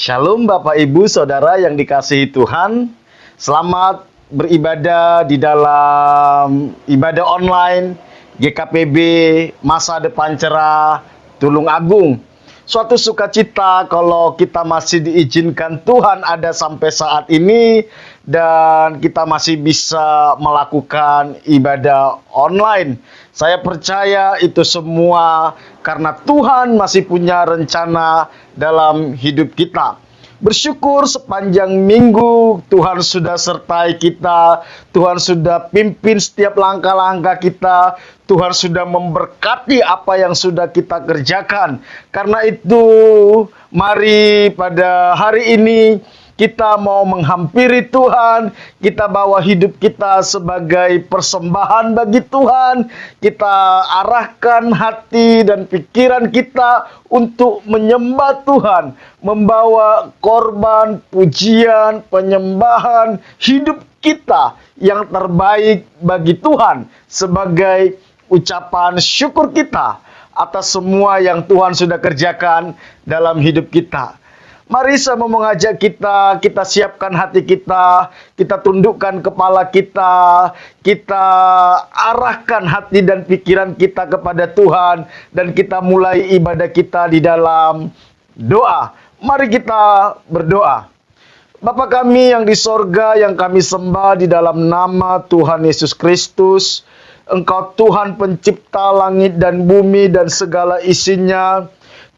Shalom Bapak Ibu Saudara yang dikasihi Tuhan. Selamat beribadah di dalam ibadah online GKPB Masa Depan Cerah Tulung Agung. Suatu sukacita kalau kita masih diizinkan Tuhan ada sampai saat ini dan kita masih bisa melakukan ibadah online. Saya percaya itu semua karena Tuhan masih punya rencana dalam hidup kita. Bersyukur sepanjang minggu Tuhan sudah sertai kita, Tuhan sudah pimpin setiap langkah-langkah kita, Tuhan sudah memberkati apa yang sudah kita kerjakan. Karena itu, mari pada hari ini kita mau menghampiri Tuhan, kita bawa hidup kita sebagai persembahan bagi Tuhan, kita arahkan hati dan pikiran kita untuk menyembah Tuhan, membawa korban, pujian, penyembahan, hidup kita yang terbaik bagi Tuhan sebagai ucapan syukur kita atas semua yang Tuhan sudah kerjakan dalam hidup kita. Mari saya mau mengajak kita siapkan hati kita tundukkan kepala kita arahkan hati dan pikiran kita kepada Tuhan, dan kita mulai ibadah kita di dalam doa. Mari kita berdoa. Bapa kami yang di sorga, yang kami sembah di dalam nama Tuhan Yesus Kristus. Engkau Tuhan pencipta langit dan bumi dan segala isinya.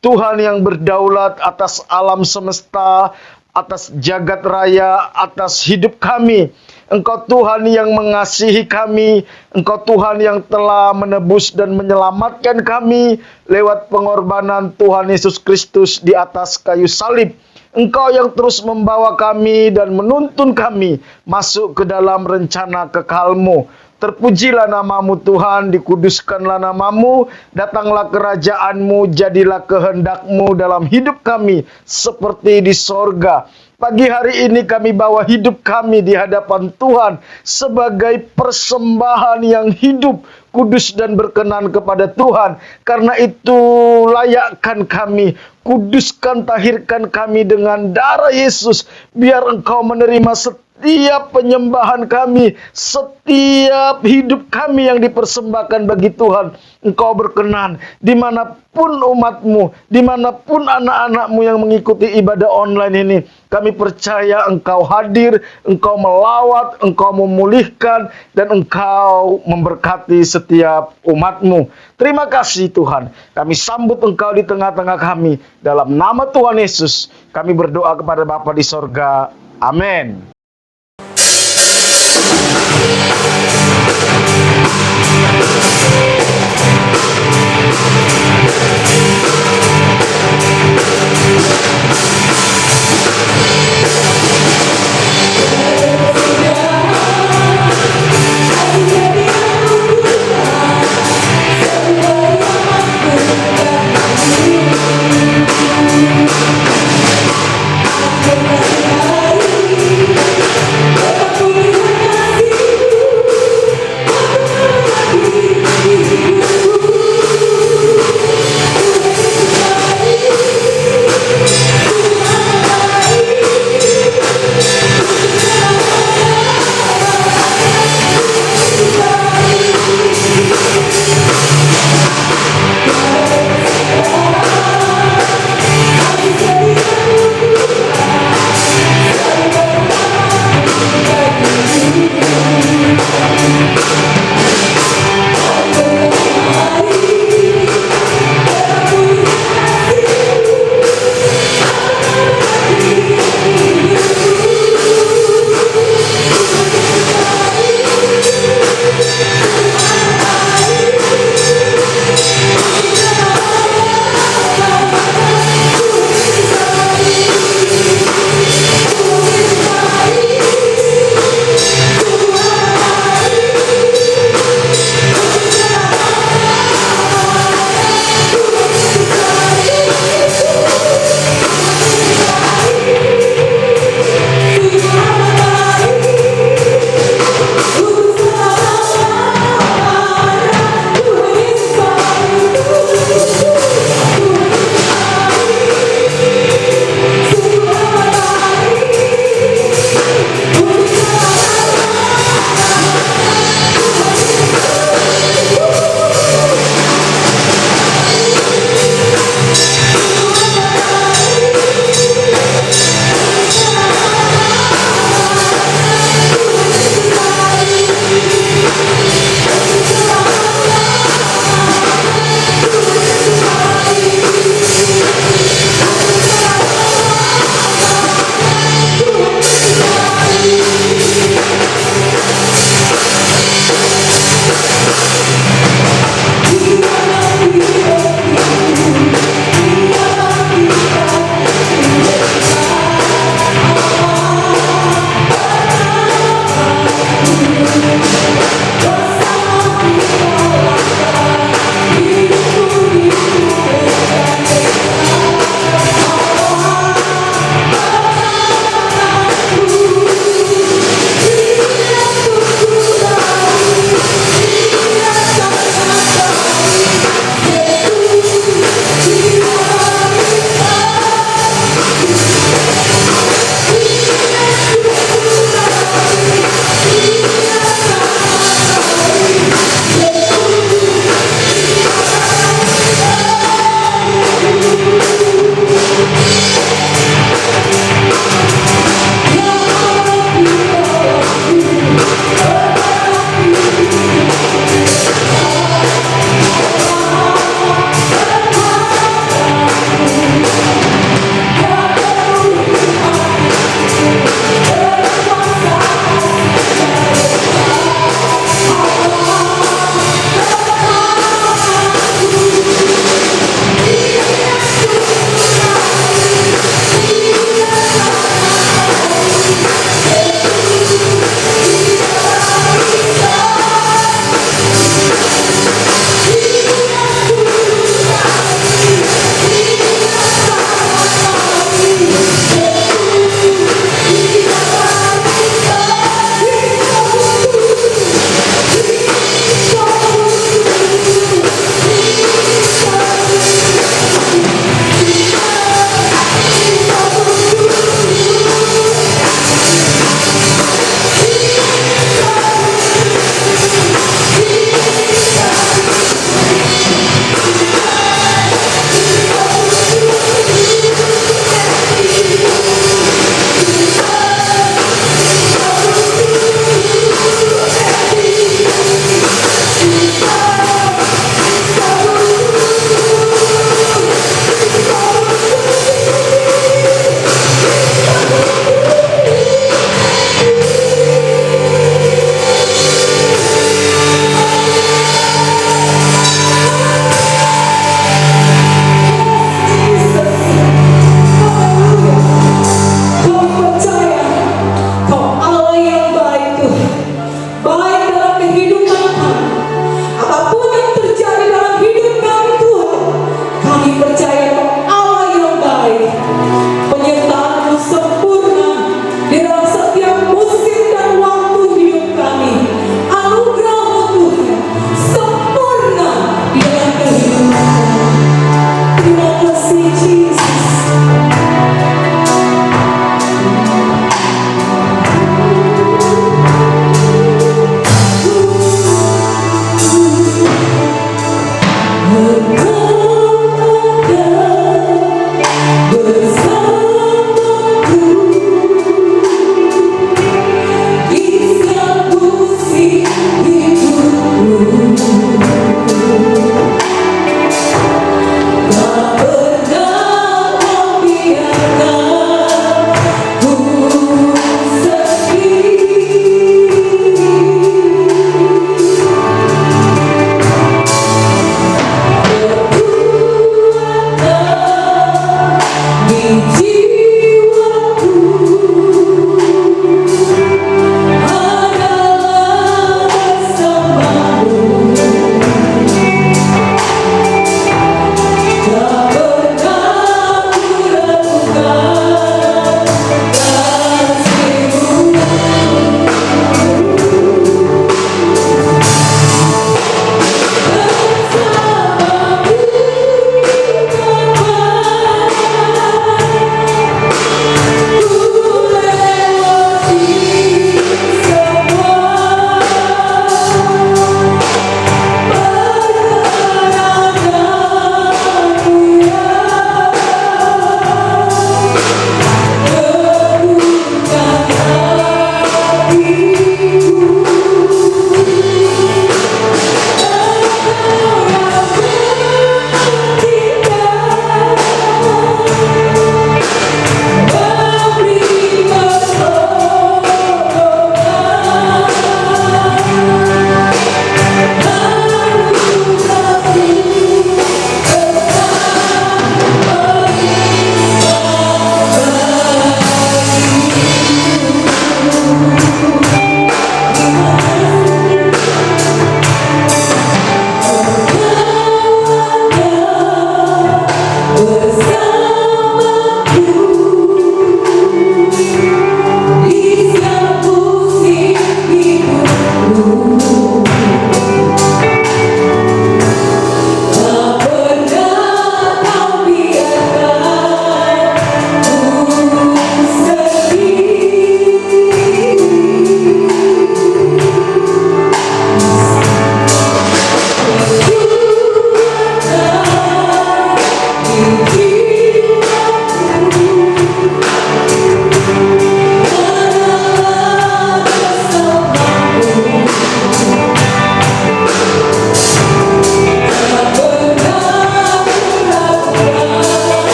Tuhan yang berdaulat atas alam semesta, atas jagat raya, atas hidup kami. Engkau Tuhan yang mengasihi kami. Engkau Tuhan yang telah menebus dan menyelamatkan kami lewat pengorbanan Tuhan Yesus Kristus di atas kayu salib. Engkau yang terus membawa kami dan menuntun kami masuk ke dalam rencana kekal-Mu. Terpujilah namamu Tuhan, dikuduskanlah namamu, datanglah kerajaan-Mu, jadilah kehendak-Mu dalam hidup kami seperti di sorga. Pagi hari ini kami bawa hidup kami di hadapan Tuhan sebagai persembahan yang hidup, kudus dan berkenan kepada Tuhan. Karena itu layakkan kami, kuduskan, tahirkan kami dengan darah Yesus, biar Engkau menerima setiap penyembahan kami, setiap hidup kami yang dipersembahkan bagi Tuhan. Engkau berkenan dimanapun umat-Mu, dimanapun anak-anak-Mu yang mengikuti ibadah online ini. Kami percaya Engkau hadir, Engkau melawat, Engkau memulihkan, dan Engkau memberkati setiap umat-Mu. Terima kasih Tuhan. Kami sambut Engkau di tengah-tengah kami. Dalam nama Tuhan Yesus, kami berdoa kepada Bapa di sorga. Amin.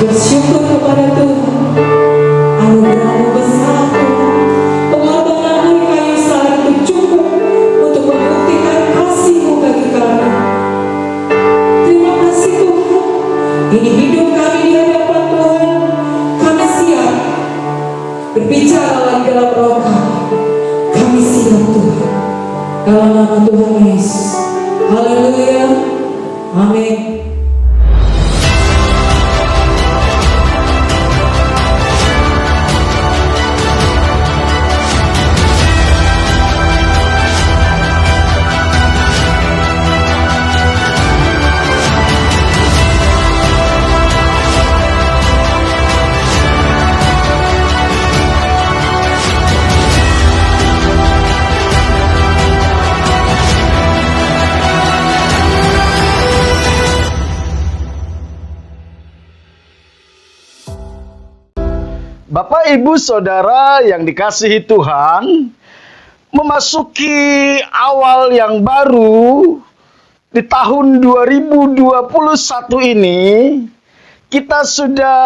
Bersyukur kepada Tuhan, anugerah-Mu besar Tuhan. Pengorbanan-Mu di kayu salib itu cukup untuk membuktikan kasih-Mu bagi kami. Terima kasih Tuhan. Ini hidup kami di hadapan Tuhan. Kami siap berbicara lagi dalam roh kami. Kami siap Tuhan. Dalam nama Tuhan Yesus. Haleluya. Amin. Bapak, Ibu, Saudara yang dikasihi Tuhan, memasuki awal yang baru di tahun 2021 ini, kita sudah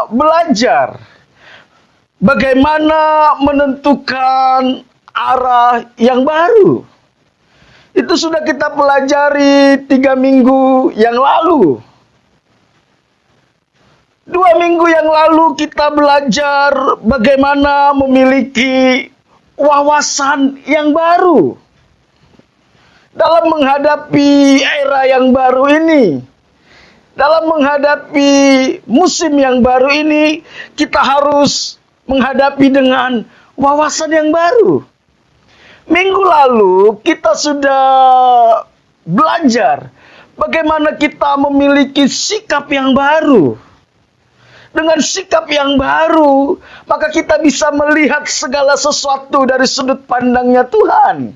belajar bagaimana menentukan arah yang baru. Itu sudah kita pelajari 3 minggu yang lalu. 2 minggu yang lalu kita belajar bagaimana memiliki wawasan yang baru dalam menghadapi era yang baru ini. Dalam menghadapi musim yang baru ini, kita harus menghadapi dengan wawasan yang baru. Minggu lalu kita sudah belajar bagaimana kita memiliki sikap yang baru. Dengan sikap yang baru, maka kita bisa melihat segala sesuatu dari sudut pandangnya Tuhan.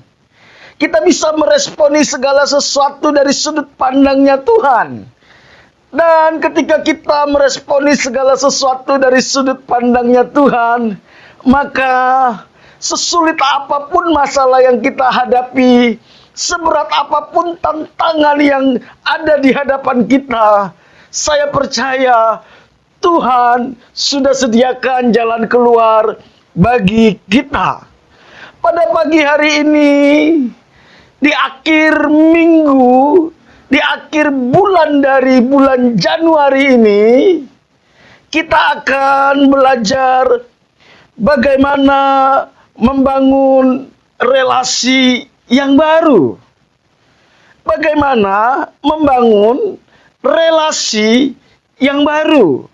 Kita bisa meresponi segala sesuatu dari sudut pandangnya Tuhan. Dan ketika kita meresponi segala sesuatu dari sudut pandangnya Tuhan, maka sesulit apapun masalah yang kita hadapi, seberat apapun tantangan yang ada di hadapan kita, saya percaya Tuhan sudah sediakan jalan keluar bagi kita. Pada pagi hari ini, di akhir minggu, di akhir bulan dari bulan Januari ini, kita akan belajar bagaimana membangun relasi yang baru. Bagaimana membangun relasi yang baru.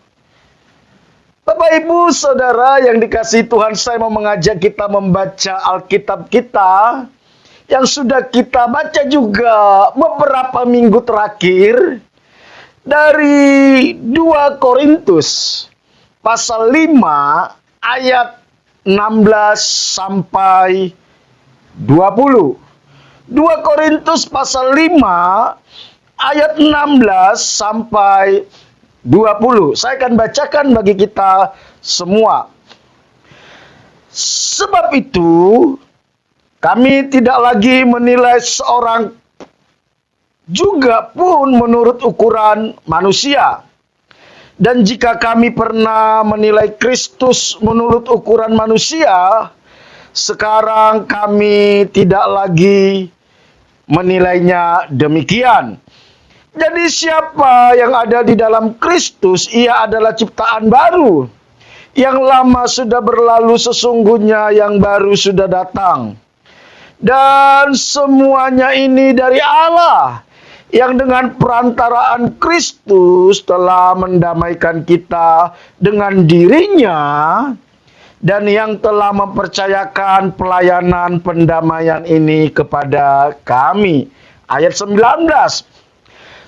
Bapak, Ibu, Saudara yang dikasihi Tuhan, saya mau mengajak kita membaca Alkitab kita yang sudah kita baca juga beberapa minggu terakhir dari 2 Korintus pasal 5 ayat 16 sampai 20. 2 Korintus pasal 5 ayat 16 sampai 20. Saya akan bacakan bagi kita semua. Sebab itu, kami tidak lagi menilai seorang juga pun menurut ukuran manusia. Dan jika kami pernah menilai Kristus menurut ukuran manusia, sekarang kami tidak lagi menilainya demikian. Jadi siapa yang ada di dalam Kristus, ia adalah ciptaan baru. Yang lama sudah berlalu, sesungguhnya yang baru sudah datang. Dan semuanya ini dari Allah, yang dengan perantaraan Kristus telah mendamaikan kita dengan dirinya, dan yang telah mempercayakan pelayanan pendamaian ini kepada kami. Ayat 19.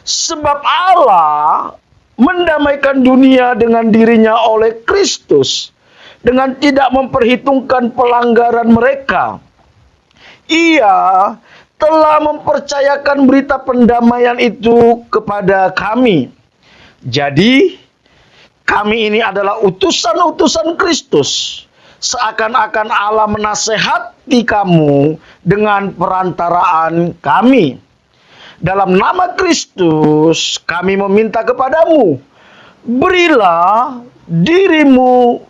Sebab Allah mendamaikan dunia dengan dirinya oleh Kristus, dengan tidak memperhitungkan pelanggaran mereka. Ia telah mempercayakan berita pendamaian itu kepada kami. Jadi, kami ini adalah utusan-utusan Kristus. Seakan-akan Allah menasehati kamu dengan perantaraan kami. Dalam nama Kristus, kami meminta kepadamu, berilah dirimu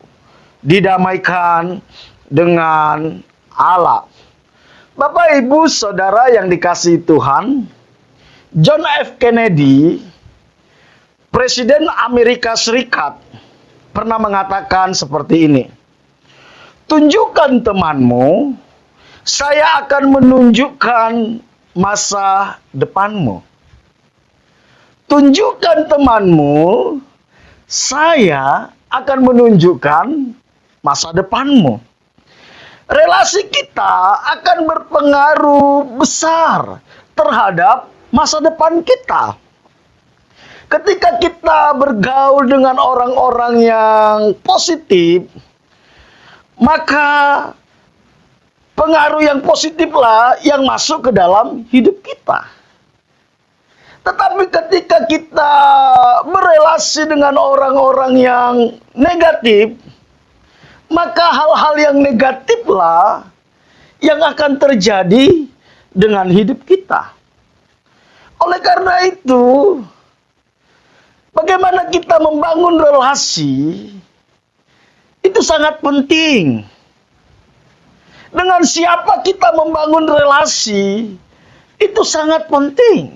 didamaikan dengan Allah. Bapak, Ibu, Saudara yang dikasihi Tuhan, John F. Kennedy, Presiden Amerika Serikat, pernah mengatakan seperti ini. Tunjukkan temanmu, saya akan menunjukkan masa depanmu. Tunjukkan temanmu, saya akan menunjukkan masa depanmu. Relasi kita akan berpengaruh besar terhadap masa depan kita. Ketika kita bergaul dengan orang-orang yang positif, maka pengaruh yang positiflah yang masuk ke dalam hidup kita. Tetapi ketika kita berelasi dengan orang-orang yang negatif, maka hal-hal yang negatiflah yang akan terjadi dengan hidup kita. Oleh karena itu, bagaimana kita membangun relasi itu sangat penting. Dengan siapa kita membangun relasi itu sangat penting.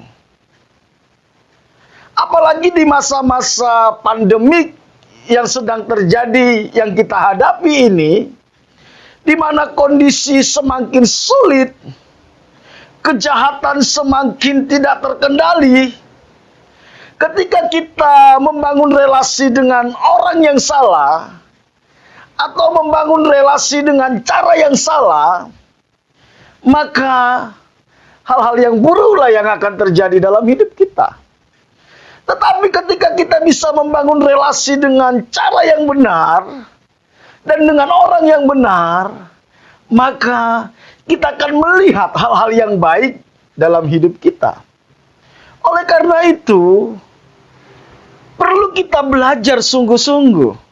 Apalagi di masa-masa pandemik yang sedang terjadi, yang kita hadapi ini, di mana kondisi semakin sulit, kejahatan semakin tidak terkendali. Ketika kita membangun relasi dengan orang yang salah, atau membangun relasi dengan cara yang salah, maka hal-hal yang buruklah yang akan terjadi dalam hidup kita. Tetapi ketika kita bisa membangun relasi dengan cara yang benar, dan dengan orang yang benar, maka kita akan melihat hal-hal yang baik dalam hidup kita. Oleh karena itu, perlu kita belajar sungguh-sungguh.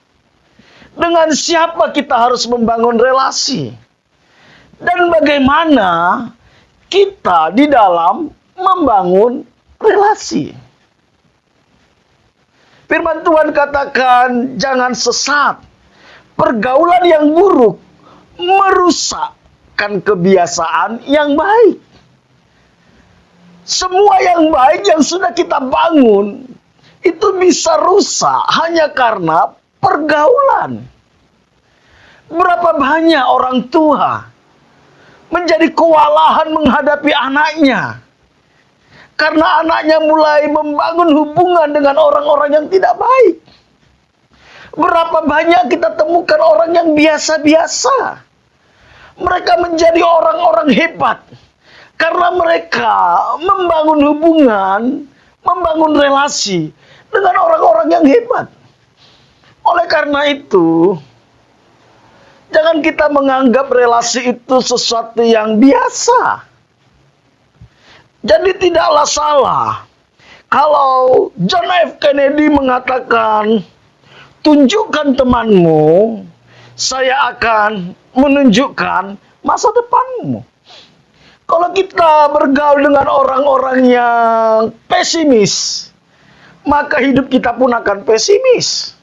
Dengan siapa kita harus membangun relasi. Dan bagaimana kita di dalam membangun relasi. Firman Tuhan katakan, jangan sesat. Pergaulan yang buruk merusakkan kebiasaan yang baik. Semua yang baik yang sudah kita bangun, itu bisa rusak hanya karena pergaulan. Berapa banyak orang tua menjadi kewalahan menghadapi anaknya karena anaknya mulai membangun hubungan dengan orang-orang yang tidak baik. Berapa banyak kita temukan orang yang biasa-biasa, mereka menjadi orang-orang hebat karena mereka membangun hubungan, membangun relasi dengan orang-orang yang hebat. Oleh karena itu, jangan kita menganggap relasi itu sesuatu yang biasa. Jadi tidaklah salah kalau John F. Kennedy mengatakan, tunjukkan temanmu, saya akan menunjukkan masa depanmu. Kalau kita bergaul dengan orang-orang yang pesimis, maka hidup kita pun akan pesimis.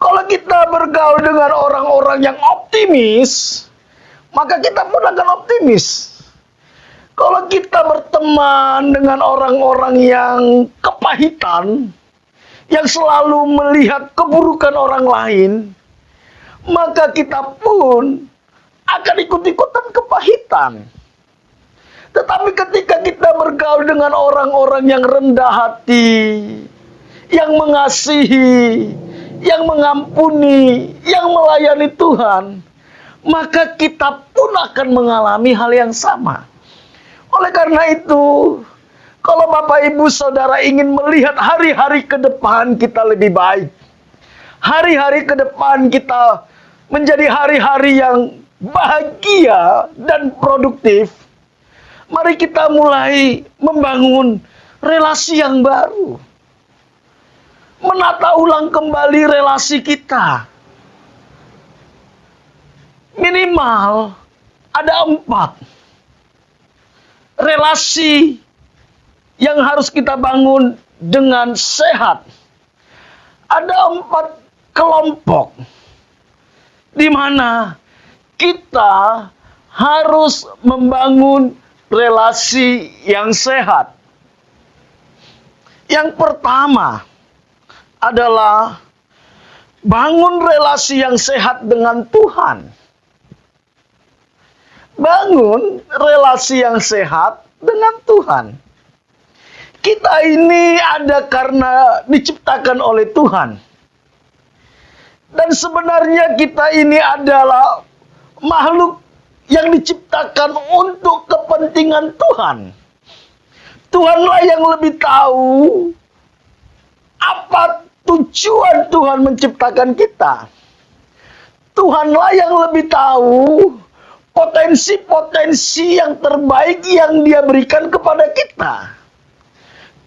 Kalau kita bergaul dengan orang-orang yang optimis, maka kita pun akan optimis. Kalau kita berteman dengan orang-orang yang kepahitan, yang selalu melihat keburukan orang lain, maka kita pun akan ikut-ikutan kepahitan. Tetapi ketika kita bergaul dengan orang-orang yang rendah hati, yang mengasihi, yang mengampuni, yang melayani Tuhan, maka kita pun akan mengalami hal yang sama. Oleh karena itu, kalau Bapak Ibu Saudara ingin melihat hari-hari ke depan kita lebih baik, hari-hari ke depan kita menjadi hari-hari yang bahagia dan produktif, mari kita mulai membangun relasi yang baru. Menata ulang kembali relasi kita. Minimal ada 4 relasi yang harus kita bangun dengan sehat. Ada 4 kelompok di mana kita harus membangun relasi yang sehat. Yang pertama adalah bangun relasi yang sehat dengan Tuhan. Bangun relasi yang sehat dengan Tuhan. Kita ini ada karena diciptakan oleh Tuhan. Dan sebenarnya kita ini adalah makhluk yang diciptakan untuk kepentingan Tuhan. Tuhanlah yang lebih tahu apa tujuan Tuhan menciptakan kita. Tuhanlah yang lebih tahu potensi-potensi yang terbaik yang Dia berikan kepada kita.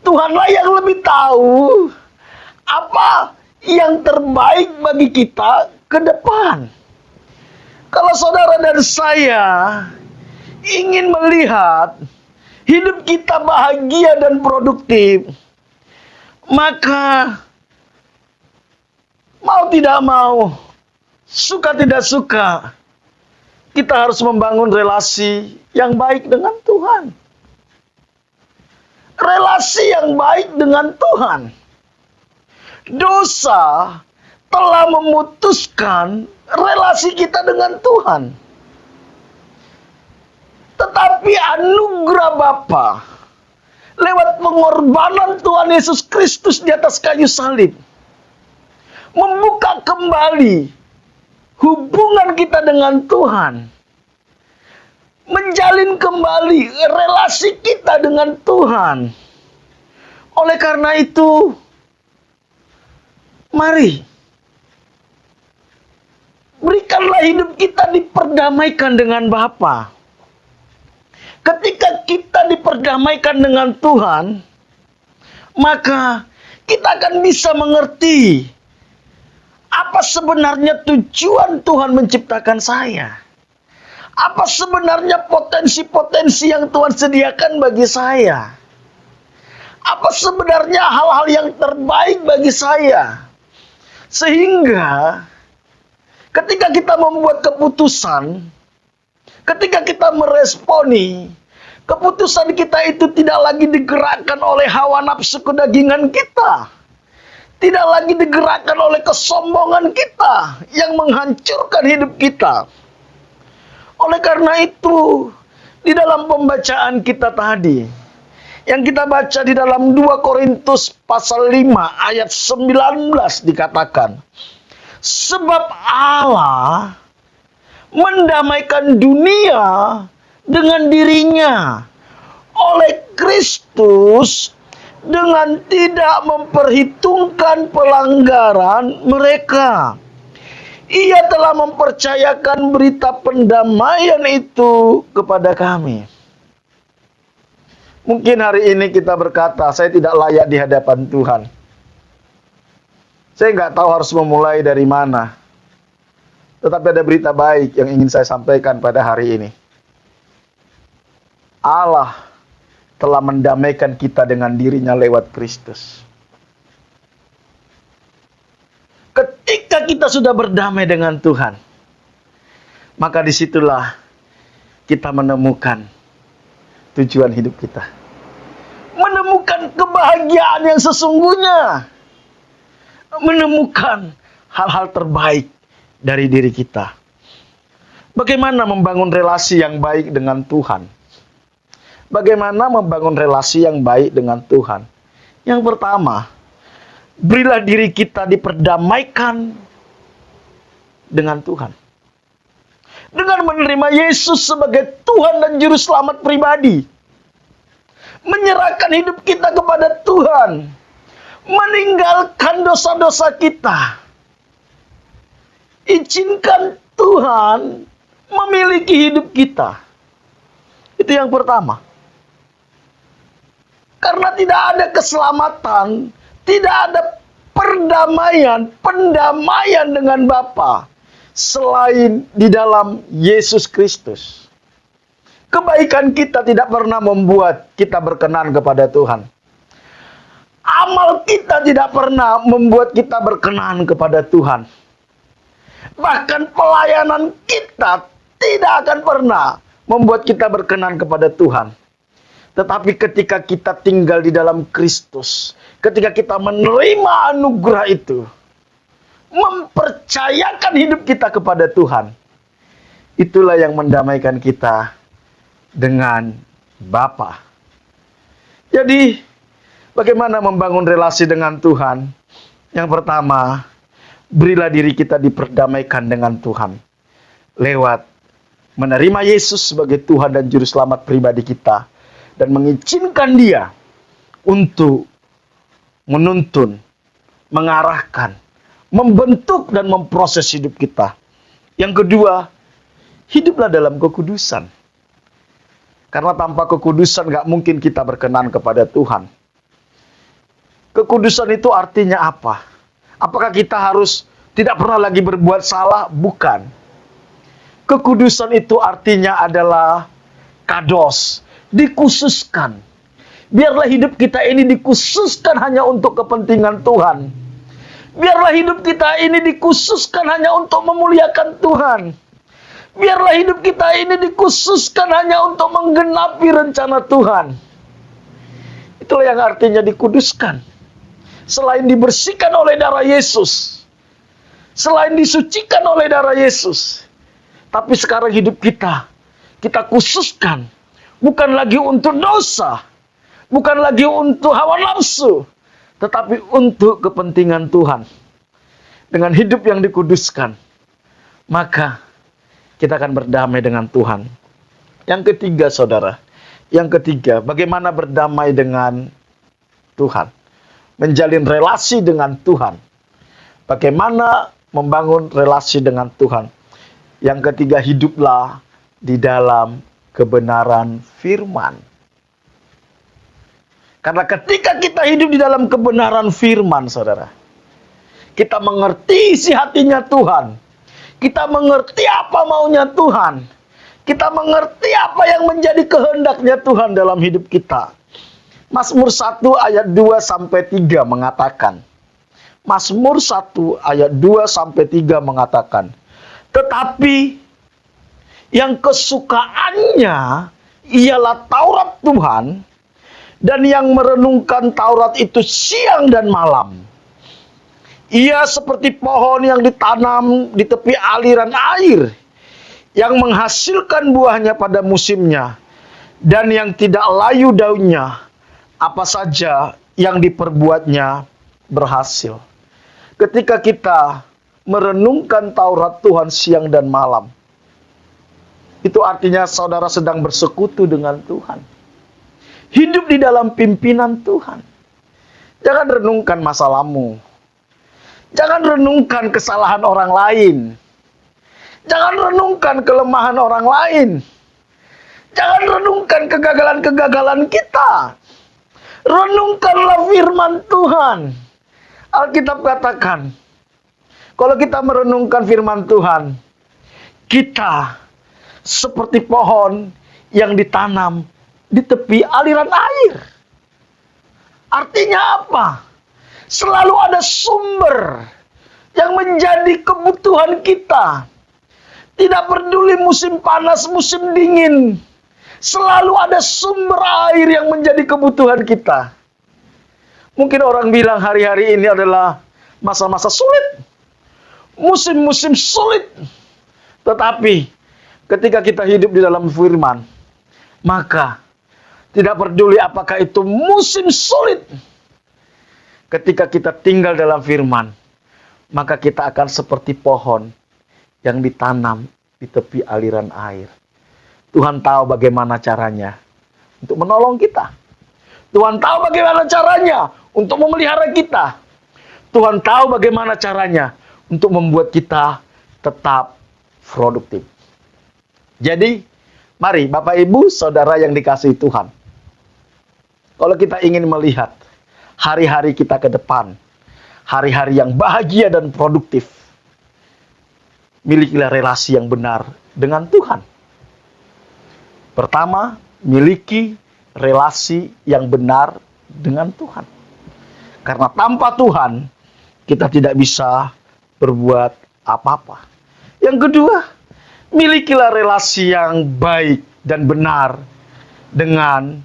Tuhanlah yang lebih tahu apa yang terbaik bagi kita ke depan. Kalau saudara dan saya ingin melihat hidup kita bahagia dan produktif, maka mau tidak mau, suka tidak suka, kita harus membangun relasi yang baik dengan Tuhan. Relasi yang baik dengan Tuhan. Dosa telah memutuskan relasi kita dengan Tuhan. Tetapi anugerah Bapa lewat pengorbanan Tuhan Yesus Kristus di atas kayu salib membuka kembali hubungan kita dengan Tuhan. Menjalin kembali relasi kita dengan Tuhan. Oleh karena itu, mari berikanlah hidup kita diperdamaikan dengan Bapa. Ketika kita diperdamaikan dengan Tuhan, maka kita akan bisa mengerti apa sebenarnya tujuan Tuhan menciptakan saya. Apa sebenarnya potensi-potensi yang Tuhan sediakan bagi saya. Apa sebenarnya hal-hal yang terbaik bagi saya. Sehingga ketika kita membuat keputusan, ketika kita meresponi, keputusan kita itu tidak lagi digerakkan oleh hawa nafsu kedagingan kita. Tidak lagi digerakkan oleh kesombongan kita yang menghancurkan hidup kita. Oleh karena itu, di dalam pembacaan kita tadi, yang kita baca di dalam 2 Korintus pasal 5 ayat 19 dikatakan, sebab Allah mendamaikan dunia dengan dirinya oleh Kristus dengan tidak memperhitungkan pelanggaran mereka. Ia telah mempercayakan berita pendamaian itu kepada kami. Mungkin hari ini kita berkata, saya tidak layak di hadapan Tuhan. Saya nggak tahu harus memulai dari mana. Tetapi ada berita baik yang ingin saya sampaikan pada hari ini. Allah telah mendamaikan kita dengan dirinya lewat Kristus. Ketika kita sudah berdamai dengan Tuhan, maka disitulah kita menemukan tujuan hidup kita. Menemukan kebahagiaan yang sesungguhnya. Menemukan hal-hal terbaik dari diri kita. Bagaimana membangun relasi yang baik dengan Tuhan? Bagaimana membangun relasi yang baik dengan Tuhan? Yang pertama, Berilah diri kita diperdamaikan dengan Tuhan. Dengan menerima Yesus sebagai Tuhan dan Juru Selamat pribadi. Menyerahkan hidup kita kepada Tuhan. Meninggalkan dosa-dosa kita. Izinkan Tuhan memiliki hidup kita. Itu yang pertama. Karena tidak ada keselamatan, tidak ada pendamaian dengan Bapa selain di dalam Yesus Kristus. Kebaikan kita tidak pernah membuat kita berkenan kepada Tuhan. Amal kita tidak pernah membuat kita berkenan kepada Tuhan. Bahkan pelayanan kita tidak akan pernah membuat kita berkenan kepada Tuhan. Tetapi ketika kita tinggal di dalam Kristus, ketika kita menerima anugerah itu, mempercayakan hidup kita kepada Tuhan, itulah yang mendamaikan kita dengan Bapa. Jadi, bagaimana membangun relasi dengan Tuhan? Yang pertama, berilah diri kita diperdamaikan dengan Tuhan lewat menerima Yesus sebagai Tuhan dan Juru Selamat pribadi kita, dan mengizinkan Dia untuk menuntun, mengarahkan, membentuk dan memproses hidup kita. Yang kedua, hiduplah dalam kekudusan. Karena tanpa kekudusan gak mungkin kita berkenan kepada Tuhan. Kekudusan itu artinya apa? Apakah kita harus tidak pernah lagi berbuat salah? Bukan. Kekudusan itu artinya adalah kados, dikhususkan. Biarlah hidup kita ini dikhususkan hanya untuk kepentingan Tuhan. Biarlah hidup kita ini dikhususkan hanya untuk memuliakan Tuhan. Biarlah hidup kita ini dikhususkan hanya untuk menggenapi rencana Tuhan. Itulah yang artinya dikuduskan. Selain dibersihkan oleh darah Yesus, selain disucikan oleh darah Yesus, tapi sekarang hidup kita khususkan. Bukan lagi untuk dosa, bukan lagi untuk hawa nafsu, tetapi untuk kepentingan Tuhan. Dengan hidup yang dikuduskan, maka kita akan berdamai dengan Tuhan. Yang ketiga, saudara, bagaimana berdamai dengan Tuhan? Menjalin relasi dengan Tuhan. Bagaimana membangun relasi dengan Tuhan? Yang ketiga, hiduplah di dalam kebenaran firman. Karena ketika kita hidup di dalam kebenaran firman, saudara, kita mengerti isi hatinya Tuhan. Kita mengerti apa maunya Tuhan. Kita mengerti apa yang menjadi kehendaknya Tuhan dalam hidup kita. Mazmur 1 ayat 2-3 mengatakan. Mazmur 1 ayat 2-3 mengatakan. Tetapi yang kesukaannya ialah Taurat Tuhan, dan yang merenungkan Taurat itu siang dan malam. Ia seperti pohon yang ditanam di tepi aliran air, yang menghasilkan buahnya pada musimnya, dan yang tidak layu daunnya, apa saja yang diperbuatnya berhasil. Ketika kita merenungkan Taurat Tuhan siang dan malam, itu artinya saudara sedang bersekutu dengan Tuhan. Hidup di dalam pimpinan Tuhan. Jangan renungkan masalahmu. Jangan renungkan kesalahan orang lain. Jangan renungkan kelemahan orang lain. Jangan renungkan kegagalan-kegagalan kita. Renungkanlah firman Tuhan. Alkitab katakan, kalau kita merenungkan firman Tuhan, kita seperti pohon yang ditanam di tepi aliran air. Artinya apa? Selalu ada sumber yang menjadi kebutuhan kita. Tidak peduli musim panas, musim dingin. Selalu ada sumber air yang menjadi kebutuhan kita. Mungkin orang bilang hari-hari ini adalah masa-masa sulit. Musim-musim sulit. Tetapi ketika kita hidup di dalam firman, maka tidak peduli apakah itu musim sulit. Ketika kita tinggal dalam firman, maka kita akan seperti pohon yang ditanam di tepi aliran air. Tuhan tahu bagaimana caranya untuk menolong kita. Tuhan tahu bagaimana caranya untuk memelihara kita. Tuhan tahu bagaimana caranya untuk membuat kita tetap produktif. Jadi, mari Bapak Ibu, Saudara yang dikasihi Tuhan. Kalau kita ingin melihat hari-hari kita ke depan, hari-hari yang bahagia dan produktif, milikilah relasi yang benar dengan Tuhan. Pertama, miliki relasi yang benar dengan Tuhan. Karena tanpa Tuhan, kita tidak bisa berbuat apa-apa. Yang kedua, milikilah relasi yang baik dan benar dengan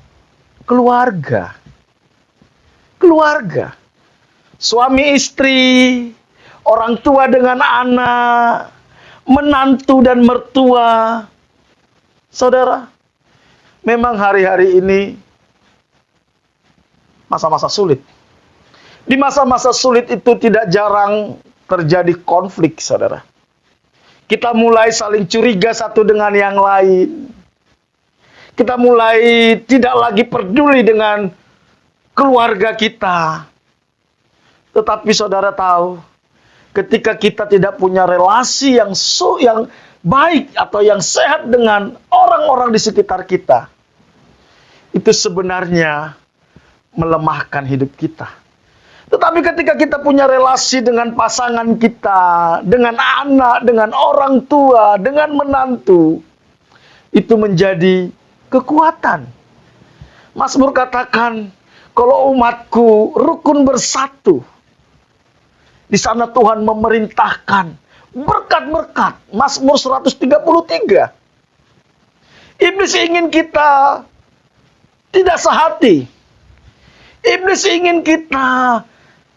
keluarga. Keluarga. Suami istri, orang tua dengan anak, menantu dan mertua. Saudara, memang hari-hari ini masa-masa sulit. Di masa-masa sulit itu tidak jarang terjadi konflik, saudara. Kita mulai saling curiga satu dengan yang lain. Kita mulai tidak lagi peduli dengan keluarga kita. Tetapi saudara tahu, ketika kita tidak punya relasi yang baik atau yang sehat dengan orang-orang di sekitar kita, itu sebenarnya melemahkan hidup kita. Tetapi ketika kita punya relasi dengan pasangan kita, dengan anak, dengan orang tua, dengan menantu, itu menjadi kekuatan. Mazmur katakan, kalau umatku rukun bersatu, di sana Tuhan memerintahkan berkat-berkat. Mazmur 133. Iblis ingin kita tidak sehati. Iblis ingin kita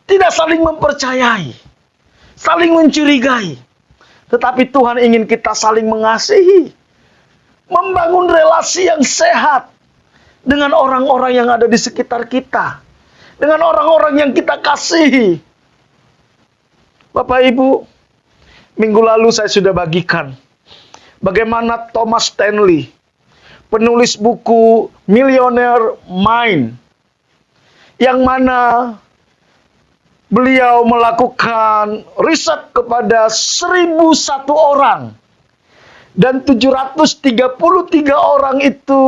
tidak saling mempercayai, saling mencurigai. Tetapi Tuhan ingin kita saling mengasihi, membangun relasi yang sehat dengan orang-orang yang ada di sekitar kita, dengan orang-orang yang kita kasihi. Bapak Ibu, minggu lalu saya sudah bagikan bagaimana Thomas Stanley, penulis buku Millionaire Mind, yang mana beliau melakukan riset kepada 1.001 orang. Dan 733 orang itu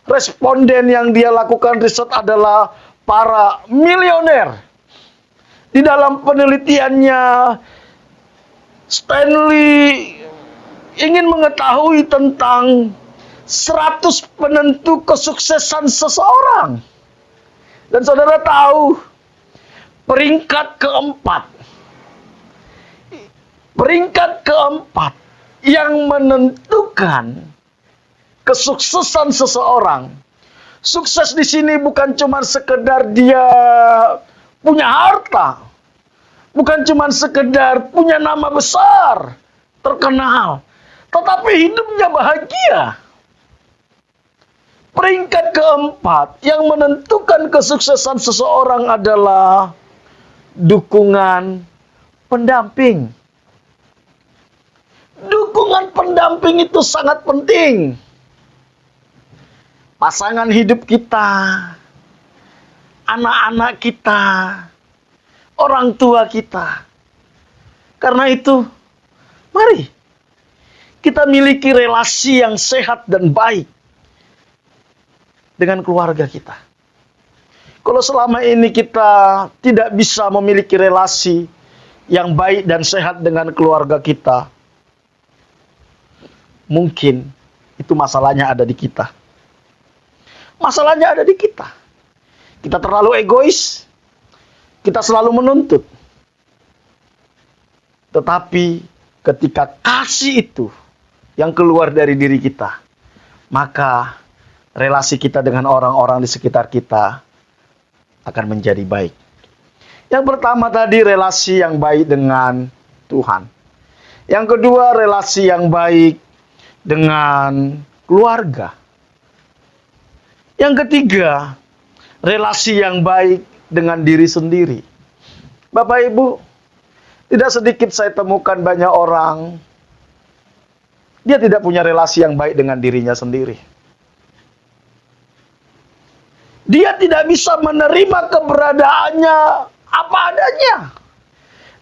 responden yang dia lakukan riset adalah para milioner. Di dalam penelitiannya, Stanley ingin mengetahui tentang 100 penentu kesuksesan seseorang. Dan saudara tahu, peringkat keempat yang menentukan kesuksesan seseorang. Sukses di sini bukan cuma sekedar dia punya harta, bukan cuma sekedar punya nama besar, terkenal, tetapi hidupnya bahagia. Peringkat keempat yang menentukan kesuksesan seseorang adalah dukungan pendamping. Dukungan pendamping itu sangat penting. Pasangan hidup kita, anak-anak kita, orang tua kita. Karena itu, mari kita miliki relasi yang sehat dan baik dengan keluarga kita. Kalau selama ini kita tidak bisa memiliki relasi yang baik dan sehat dengan keluarga kita, mungkin itu masalahnya ada di kita. Masalahnya ada di kita. Kita terlalu egois, kita selalu menuntut. Tetapi ketika kasih itu yang keluar dari diri kita, maka relasi kita dengan orang-orang di sekitar kita akan menjadi baik. Yang pertama tadi, relasi yang baik dengan Tuhan. Yang kedua, relasi yang baik dengan keluarga. Yang ketiga, relasi yang baik dengan diri sendiri. Bapak Ibu, tidak sedikit saya temukan banyak orang, dia tidak punya relasi yang baik dengan dirinya sendiri. Dia tidak bisa menerima keberadaannya apa adanya.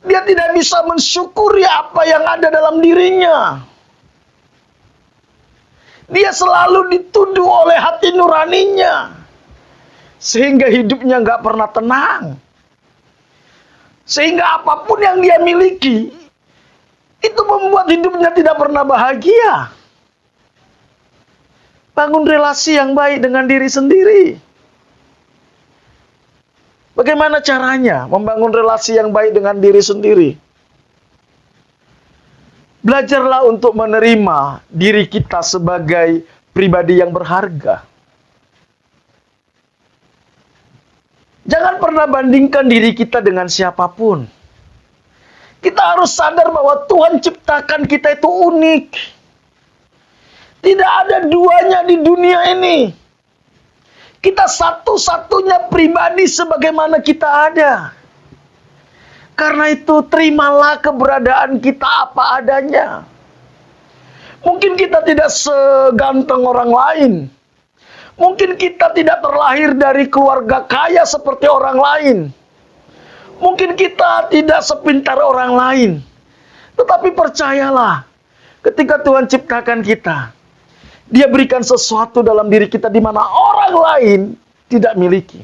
Dia tidak bisa mensyukuri apa yang ada dalam dirinya. Dia selalu dituduh oleh hati nuraninya. Sehingga hidupnya nggak pernah tenang. Sehingga apapun yang dia miliki, itu membuat hidupnya tidak pernah bahagia. Bangun relasi yang baik dengan diri sendiri. Bagaimana caranya membangun relasi yang baik dengan diri sendiri? Belajarlah untuk menerima diri kita sebagai pribadi yang berharga. Jangan pernah bandingkan diri kita dengan siapapun. Kita harus sadar bahwa Tuhan ciptakan kita itu unik. Tidak ada duanya di dunia ini. Kita satu-satunya pribadi sebagaimana kita ada. Karena itu terimalah keberadaan kita apa adanya. Mungkin kita tidak seganteng orang lain. Mungkin kita tidak terlahir dari keluarga kaya seperti orang lain. Mungkin kita tidak sepintar orang lain. Tetapi percayalah, ketika Tuhan ciptakan kita, Dia berikan sesuatu dalam diri kita di mana orang lain tidak miliki.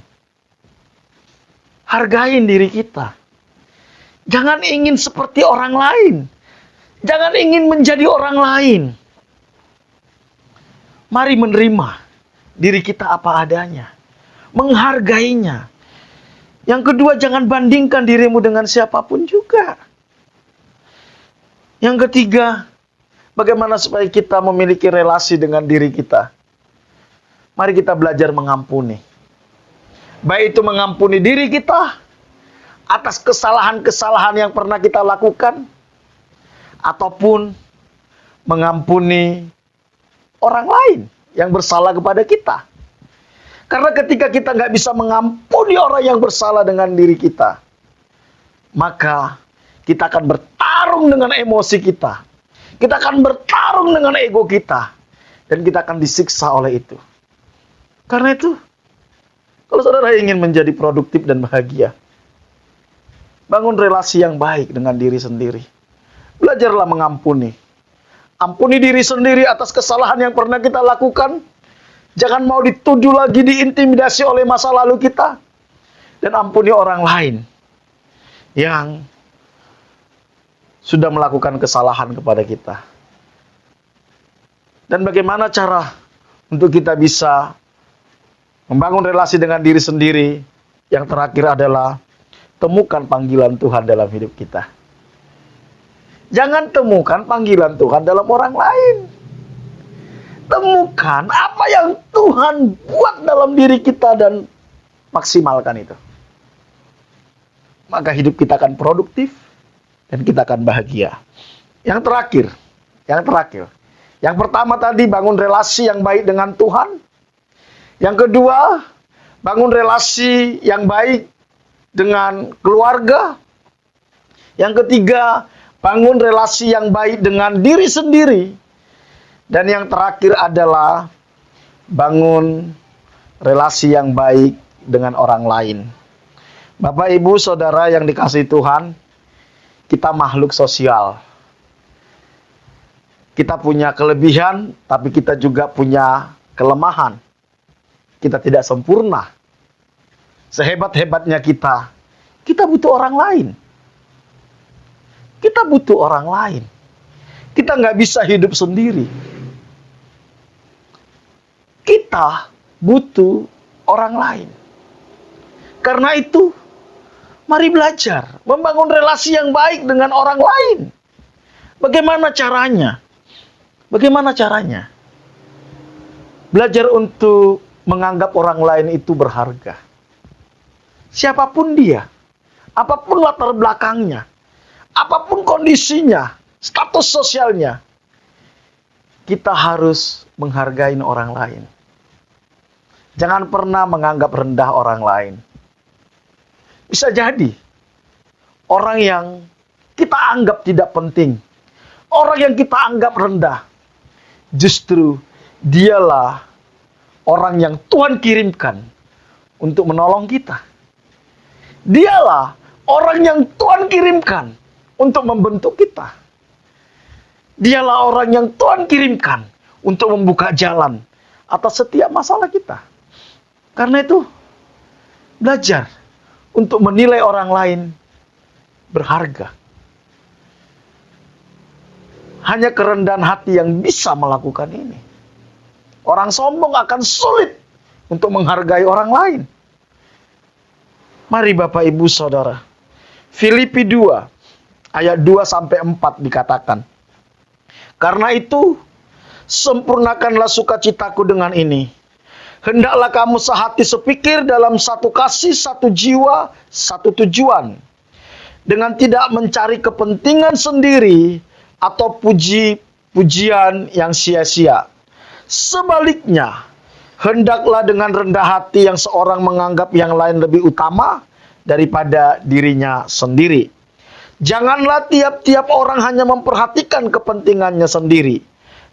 Hargain diri kita. Jangan ingin seperti orang lain. Jangan ingin menjadi orang lain. Mari menerima diri kita apa adanya. Menghargainya. Yang kedua, jangan bandingkan dirimu dengan siapapun juga. Yang ketiga, bagaimana supaya kita memiliki relasi dengan diri kita? Mari kita belajar mengampuni. Baik itu mengampuni diri kita atas kesalahan-kesalahan yang pernah kita lakukan, ataupun mengampuni orang lain yang bersalah kepada kita. Karena ketika kita nggak bisa mengampuni orang yang bersalah dengan diri kita, maka kita akan bertarung dengan emosi kita. Kita akan bertarung dengan ego kita. Dan kita akan disiksa oleh itu. Karena itu, kalau saudara ingin menjadi produktif dan bahagia, bangun relasi yang baik dengan diri sendiri. Belajarlah mengampuni. Ampuni diri sendiri atas kesalahan yang pernah kita lakukan. Jangan mau dituduh lagi, diintimidasi oleh masa lalu kita. Dan ampuni orang lain yang sudah melakukan kesalahan kepada kita. Dan bagaimana cara untuk kita bisa membangun relasi dengan diri sendiri? Yang terakhir adalah temukan panggilan Tuhan dalam hidup kita. Jangan temukan panggilan Tuhan dalam orang lain. Temukan apa yang Tuhan buat dalam diri kita dan maksimalkan itu. Maka hidup kita akan produktif dan kita akan bahagia. Yang terakhir. Yang pertama tadi, bangun relasi yang baik dengan Tuhan. Yang kedua, bangun relasi yang baik dengan keluarga. Yang ketiga, bangun relasi yang baik dengan diri sendiri. Dan yang terakhir adalah bangun relasi yang baik dengan orang lain. Bapak, Ibu, Saudara yang dikasihi Tuhan, kita makhluk sosial. Kita punya kelebihan, tapi kita juga punya kelemahan. Kita tidak sempurna. Sehebat-hebatnya kita butuh orang lain. Kita butuh orang lain. Kita nggak bisa hidup sendiri. Kita butuh orang lain. Karena itu, mari belajar membangun relasi yang baik dengan orang lain. Bagaimana caranya? Belajar untuk menganggap orang lain itu berharga. Siapapun dia, apapun latar belakangnya, apapun kondisinya, status sosialnya, kita harus menghargai orang lain. Jangan pernah menganggap rendah orang lain. Bisa jadi orang yang kita anggap tidak penting, orang yang kita anggap rendah, justru dialah orang yang Tuhan kirimkan untuk menolong kita. Dialah orang yang Tuhan kirimkan untuk membentuk kita. Dialah orang yang Tuhan kirimkan untuk membuka jalan atas setiap masalah kita. Karena itu, belajar untuk menilai orang lain berharga. Hanya kerendahan hati yang bisa melakukan ini. Orang sombong akan sulit untuk menghargai orang lain. Mari Bapak Ibu Saudara, Filipi 2 ayat 2-4 dikatakan, karena itu sempurnakanlah sukacitaku dengan ini. Hendaklah kamu sehati sepikir dalam satu kasih, satu jiwa, satu tujuan. Dengan tidak mencari kepentingan sendiri atau puji-pujian yang sia-sia. Sebaliknya, hendaklah dengan rendah hati yang seorang menganggap yang lain lebih utama daripada dirinya sendiri. Janganlah tiap-tiap orang hanya memperhatikan kepentingannya sendiri,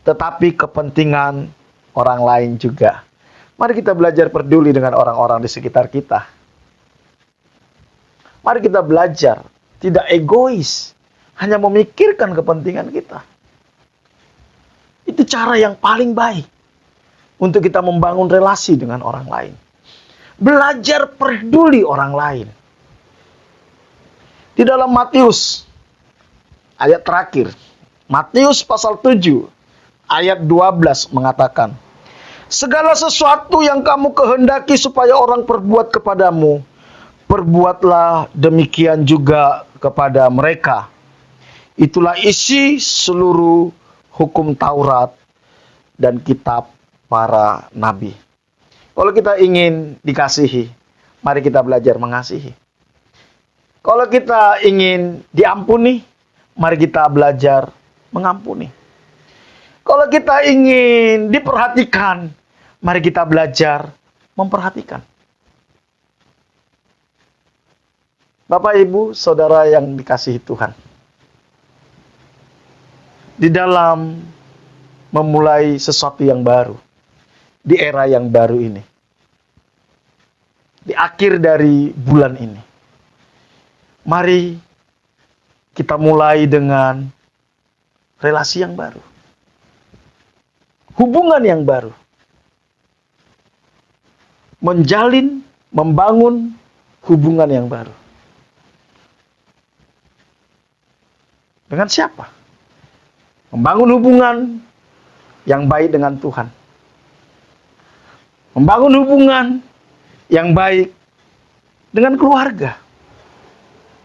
tetapi kepentingan orang lain juga. Mari kita belajar peduli dengan orang-orang di sekitar kita. Mari kita belajar tidak egois, hanya memikirkan kepentingan kita. Itu cara yang paling baik untuk kita membangun relasi dengan orang lain. Belajar peduli orang lain. Di dalam Matius, ayat terakhir, Matius pasal 7, ayat 12 mengatakan, segala sesuatu yang kamu kehendaki supaya orang perbuat kepadamu, perbuatlah demikian juga kepada mereka. Itulah isi seluruh hukum Taurat dan kitab para nabi. Kalau kita ingin dikasihi, mari kita belajar mengasihi. Kalau kita ingin diampuni, mari kita belajar mengampuni. Kalau kita ingin diperhatikan, mari kita belajar memperhatikan. Bapak, Ibu, Saudara yang dikasihi Tuhan. Di dalam memulai sesuatu yang baru. Di era yang baru ini. Di akhir dari bulan ini. Mari kita mulai dengan relasi yang baru. Hubungan yang baru. Menjalin, membangun hubungan yang baru. Dengan siapa? Membangun hubungan yang baik dengan Tuhan. Membangun hubungan yang baik dengan keluarga.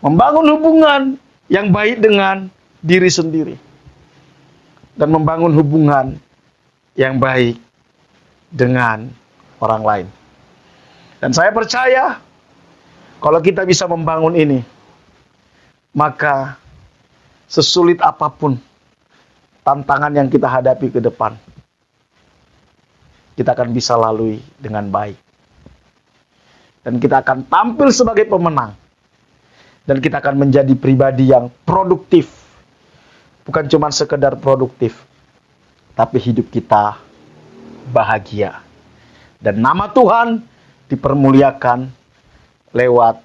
Membangun hubungan yang baik dengan diri sendiri. Dan membangun hubungan yang baik dengan orang lain. Dan saya percaya, kalau kita bisa membangun ini, maka sesulit apapun tantangan yang kita hadapi ke depan, kita akan bisa lalui dengan baik. Dan kita akan tampil sebagai pemenang. Dan kita akan menjadi pribadi yang produktif. Bukan cuma sekedar produktif, tapi hidup kita bahagia. Dan nama Tuhan dipermuliakan lewat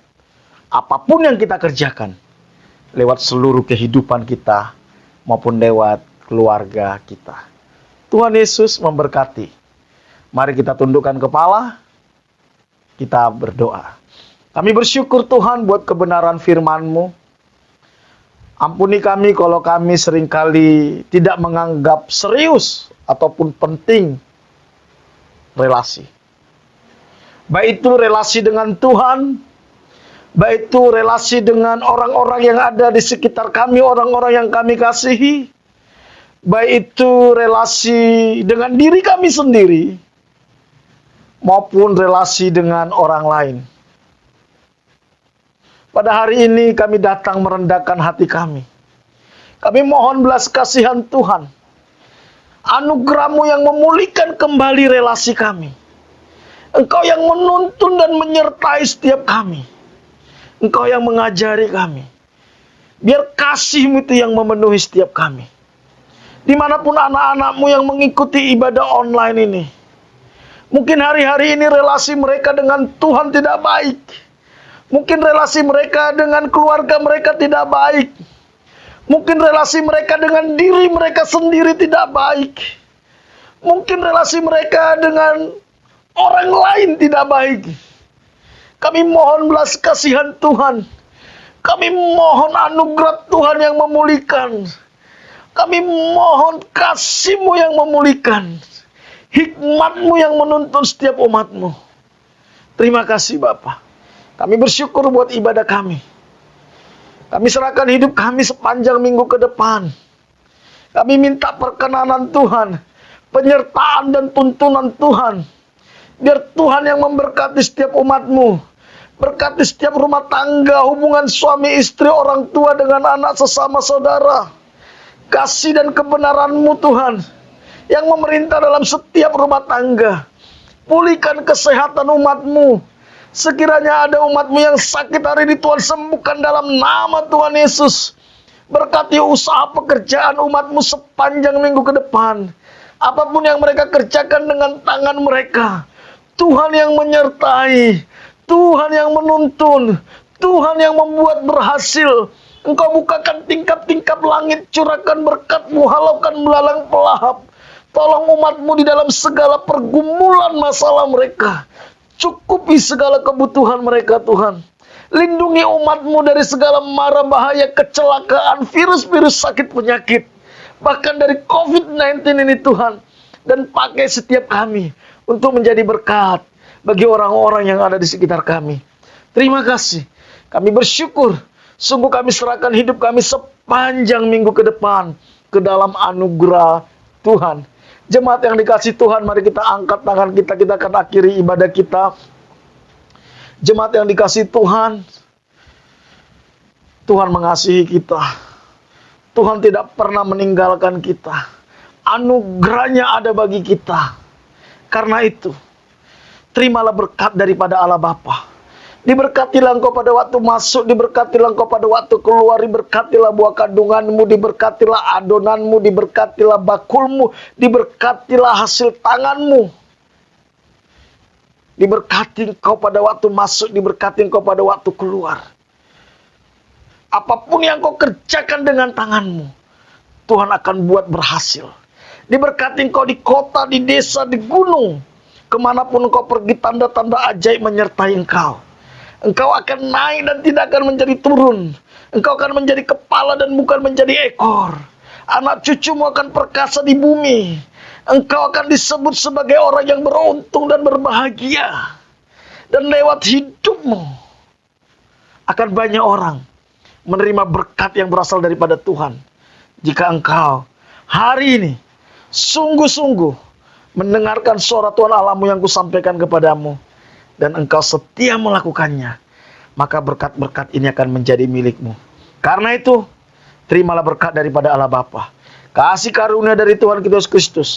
apapun yang kita kerjakan. Lewat seluruh kehidupan kita, maupun lewat keluarga kita. Tuhan Yesus memberkati. Mari kita tundukkan kepala, kita berdoa. Kami bersyukur Tuhan buat kebenaran firman-Mu. Ampuni kami kalau kami seringkali tidak menganggap serius ataupun penting relasi. Baik itu relasi dengan Tuhan, baik itu relasi dengan orang-orang yang ada di sekitar kami, orang-orang yang kami kasihi, baik itu relasi dengan diri kami sendiri, maupun relasi dengan orang lain. Pada hari ini kami datang merendahkan hati kami. Kami mohon belas kasihan Tuhan. Anugerah-Mu yang memulihkan kembali relasi kami. Engkau yang menuntun dan menyertai setiap kami. Engkau yang mengajari kami. Biar kasih-Mu itu yang memenuhi setiap kami. Dimanapun anak-anak-Mu yang mengikuti ibadah online ini. Mungkin hari-hari ini relasi mereka dengan Tuhan tidak baik. Mungkin relasi mereka dengan keluarga mereka tidak baik. Mungkin relasi mereka dengan diri mereka sendiri tidak baik. Mungkin relasi mereka dengan orang lain tidak baik. Kami mohon belas kasihan Tuhan. Kami mohon anugerah Tuhan yang memulihkan. Kami mohon kasih-Mu yang memulihkan. Hikmat-Mu yang menuntun setiap umat-Mu. Terima kasih Bapa. Kami bersyukur buat ibadah kami. Kami serahkan hidup kami sepanjang minggu ke depan. Kami minta perkenanan Tuhan. Penyertaan dan tuntunan Tuhan. Biar Tuhan yang memberkati setiap umat-Mu. Berkati setiap rumah tangga, hubungan suami istri, orang tua dengan anak sesama saudara. Kasih dan kebenaran-Mu Tuhan, yang memerintah dalam setiap rumah tangga. Pulihkan kesehatan umat-Mu. Sekiranya ada umat-Mu yang sakit hari ini, Tuhan sembuhkan dalam nama Tuhan Yesus. Berkati usaha pekerjaan umat-Mu sepanjang minggu ke depan. Apapun yang mereka kerjakan dengan tangan mereka, Tuhan yang menyertai, Tuhan yang menuntun, Tuhan yang membuat berhasil. Engkau bukakan tingkap-tingkap langit, curahkan berkat-Mu, halaukan belalang pelahap. Tolong umat-Mu di dalam segala pergumulan masalah mereka. Cukupi segala kebutuhan mereka Tuhan. Lindungi umat-Mu dari segala mara bahaya, kecelakaan, virus-virus sakit penyakit. Bahkan dari COVID-19 ini Tuhan. Dan pakai setiap kami untuk menjadi berkat bagi orang-orang yang ada di sekitar kami. Terima kasih. Kami bersyukur. Sungguh kami serahkan hidup kami sepanjang minggu ke depan ke dalam anugerah Tuhan. Jemaat yang dikasih Tuhan, mari kita angkat tangan kita. Kita akan akhiri ibadah kita. Jemaat yang dikasih Tuhan, Tuhan mengasihi kita. Tuhan tidak pernah meninggalkan kita. Anugerahnya ada bagi kita. Karena itu, terimalah berkat daripada Allah Bapa. Diberkatilah engkau pada waktu masuk, diberkatilah engkau pada waktu keluar, diberkatilah buah kandunganmu, diberkatilah adonanmu, diberkatilah bakulmu, diberkatilah hasil tanganmu. Diberkati engkau pada waktu masuk, diberkati engkau pada waktu keluar. Apapun yang kau kerjakan dengan tanganmu, Tuhan akan buat berhasil. Diberkati engkau di kota, di desa, di gunung. Kemanapun engkau pergi, tanda-tanda ajaib menyertai engkau. Engkau akan naik dan tidak akan menjadi turun. Engkau akan menjadi kepala dan bukan menjadi ekor. Anak cucumu akan perkasa di bumi. Engkau akan disebut sebagai orang yang beruntung dan berbahagia. Dan lewat hidupmu akan banyak orang menerima berkat yang berasal daripada Tuhan. Jika engkau hari ini sungguh-sungguh mendengarkan suara Tuhan Allahmu yang kusampaikan kepadamu, dan engkau setia melakukannya, maka berkat-berkat ini akan menjadi milikmu. Karena itu, terimalah berkat daripada Allah Bapa, kasih karunia dari Tuhan kita Yesus Kristus,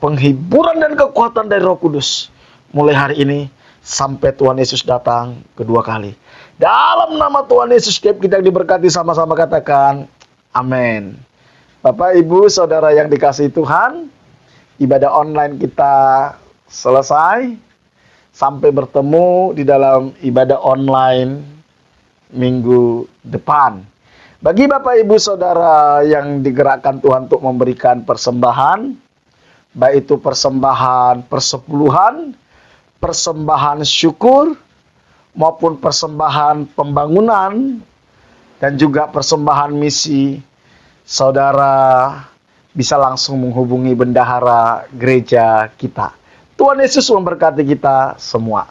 penghiburan dan kekuatan dari Roh Kudus, mulai hari ini sampai Tuhan Yesus datang kedua kali. Dalam nama Tuhan Yesus, setiap kita yang diberkati sama-sama katakan, amin. Bapak, Ibu, Saudara yang dikasihi Tuhan, ibadah online kita selesai. Sampai bertemu di dalam ibadah online minggu depan. Bagi Bapak Ibu Saudara yang digerakkan Tuhan untuk memberikan persembahan, baik itu persembahan persepuluhan, persembahan syukur, maupun persembahan pembangunan, dan juga persembahan misi, saudara bisa langsung menghubungi bendahara gereja kita. Tuhan Yesus memberkati kita semua.